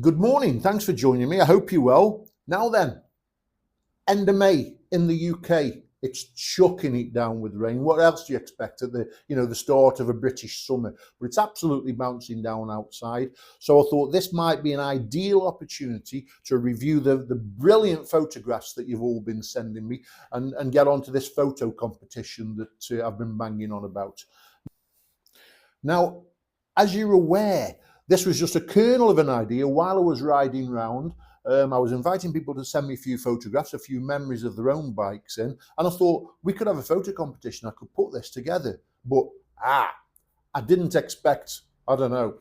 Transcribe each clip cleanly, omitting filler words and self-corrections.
Good morning. Thanks for joining me. I hope you're well. Now then, end of May in the UK. It's chucking it down with rain. What else do you expect at the start of a British summer? But it's absolutely bouncing down outside. So I thought this might be an ideal opportunity to review the brilliant photographs that you've all been sending me and get onto this photo competition that I've been banging on about. Now, as you're aware, this was just a kernel of an idea while I was riding round. I was inviting people to send me a few photographs, a few memories of their own bikes in, and I thought we could have a photo competition. I could put this together, but I didn't expect, I don't know,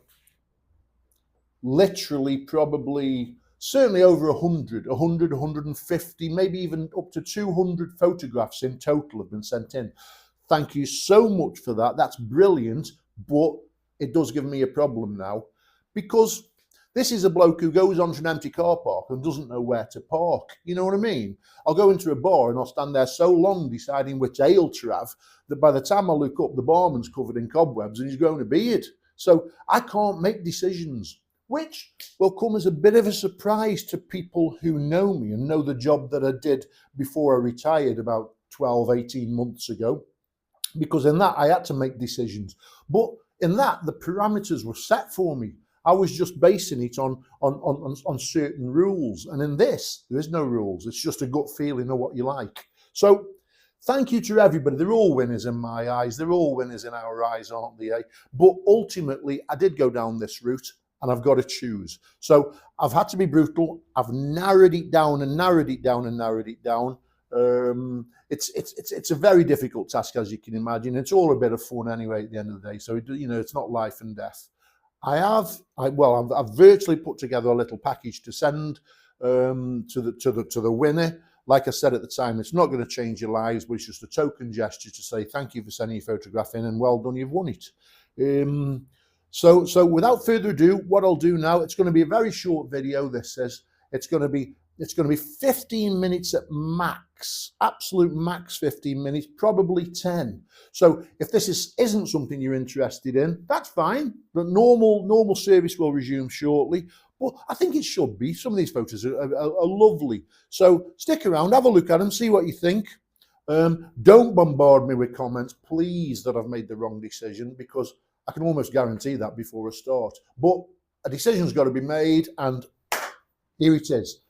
literally probably certainly over 100, 150, maybe even up to 200 photographs in total have been sent in. Thank you so much for that. That's brilliant, but it does give me a problem now, because this is a bloke who goes onto an empty car park and doesn't know where to park. You know what I mean? I'll go into a bar and I'll stand there so long deciding which ale to have that by the time I look up, the barman's covered in cobwebs and he's grown a beard. So I can't make decisions, which will come as a bit of a surprise to people who know me and know the job that I did before I retired about 12, 18 months ago. Because in that, I had to make decisions. But in that, the parameters were set for me. I was just basing it on certain rules. And in this, there is no rules. It's just a gut feeling of what you like. So thank you to everybody. They're all winners in my eyes. They're all winners in our eyes, aren't they? Eh? But ultimately, I did go down this route and I've got to choose. So I've had to be brutal. I've narrowed it down and narrowed it down and narrowed it down. It's a very difficult task, as you can imagine. It's all a bit of fun anyway at the end of the day. So, it's not life and death. I've virtually put together a little package to send to the winner. Like I said at the time, it's not going to change your lives, but it's just a token gesture to say thank you for sending your photograph in and well done, you've won it. So without further ado, what I'll do now, it's going to be a very short video. This is it's going to be 15 minutes at max, absolute max 15 minutes, probably 10. So if this isn't something you're interested in, that's fine. The normal service will resume shortly, but I think it should be. Some of these photos are lovely. So stick around, have a look at them, see what you think. Don't bombard me with comments, please, that I've made the wrong decision, because I can almost guarantee that before I start. But a decision's got to be made, and here it is.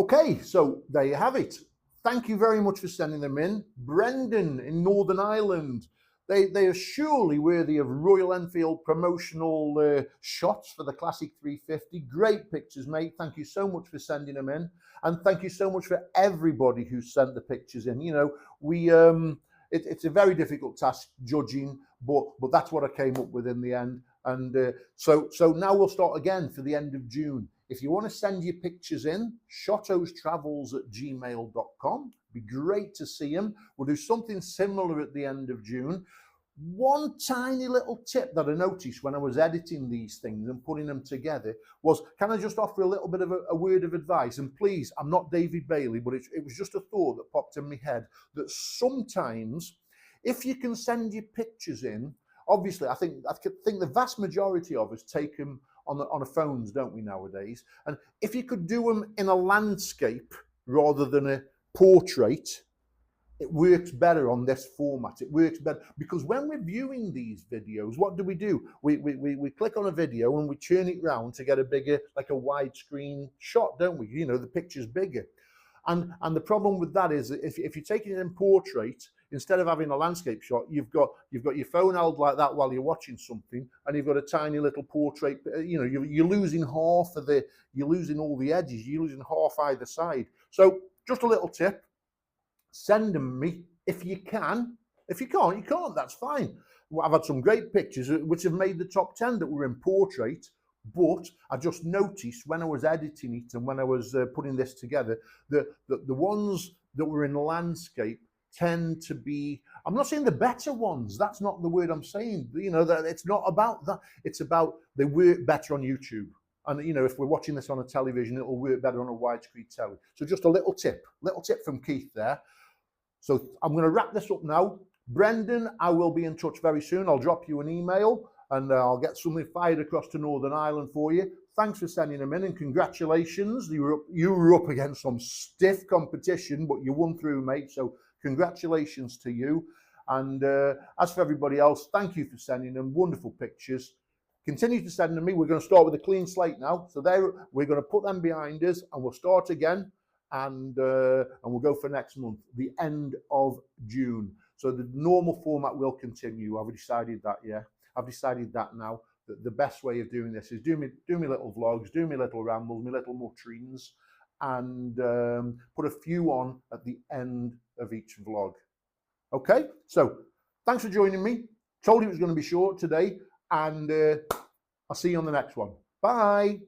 Okay, so there you have it. Thank you very much for sending them in. Brendan in Northern Ireland. They are surely worthy of Royal Enfield promotional shots for the Classic 350. Great pictures, mate. Thank you so much for sending them in. And thank you so much for everybody who sent the pictures in. You know, it's a very difficult task judging, but that's what I came up with in the end. And so now we'll start again for the end of June. If you want to send your pictures in, shottostravels@gmail.com. Be great to see them. We'll do something similar at the end of June. One tiny little tip that I noticed when I was editing these things and putting them together was, can I just offer a little bit of a word of advice? And please, I'm not David Bailey, but it was just a thought that popped in my head that sometimes if you can send your pictures in, obviously I think the vast majority of us take them on the phones, don't we, nowadays? And if you could do them in a landscape rather than a portrait, it works better on this format. It works better because when we're viewing these videos, what do? We click on a video and we turn it round to get a bigger, like a widescreen shot, don't we? You know, the picture's bigger. And the problem with that is if you're taking it in portrait, instead of having a landscape shot, you've got your phone held like that while you're watching something, and you've got a tiny little portrait. You know, you're losing you're losing all the edges, you're losing half either side. So just a little tip: send them me if you can. If you can't, you can't. That's fine. Well, I've had some great pictures which have made the top 10 that were in portrait. But I just noticed when I was editing it and when I was putting this together that the ones that were in landscape tend to be, I'm not saying the better ones, that's not the word I'm saying, you know, that it's not about that, it's about they work better on YouTube. And you know, if we're watching this on a television, it'll work better on a widescreen telly. So just a little tip from Keith there. So I'm going to wrap this up now. Brendan, I will be in touch very soon. I'll drop you an email and I'll get something fired across to Northern Ireland for you. Thanks for sending them in and congratulations. You were up against some stiff competition, but you won through, mate. So congratulations to you. And as for everybody else, thank you for sending them wonderful pictures. Continue to send them to me. We're going to start with a clean slate now. So there, we're going to put them behind us and we'll start again. And we'll go for next month, the end of June. So the normal format will continue. I've decided that, yeah. I've decided that now, that the best way of doing this is do me little vlogs, do me little rambles, me little mutterings, and put a few on at the end of each vlog. Okay, so thanks for joining me. Told you it was going to be short today, and I'll see you on the next one. Bye.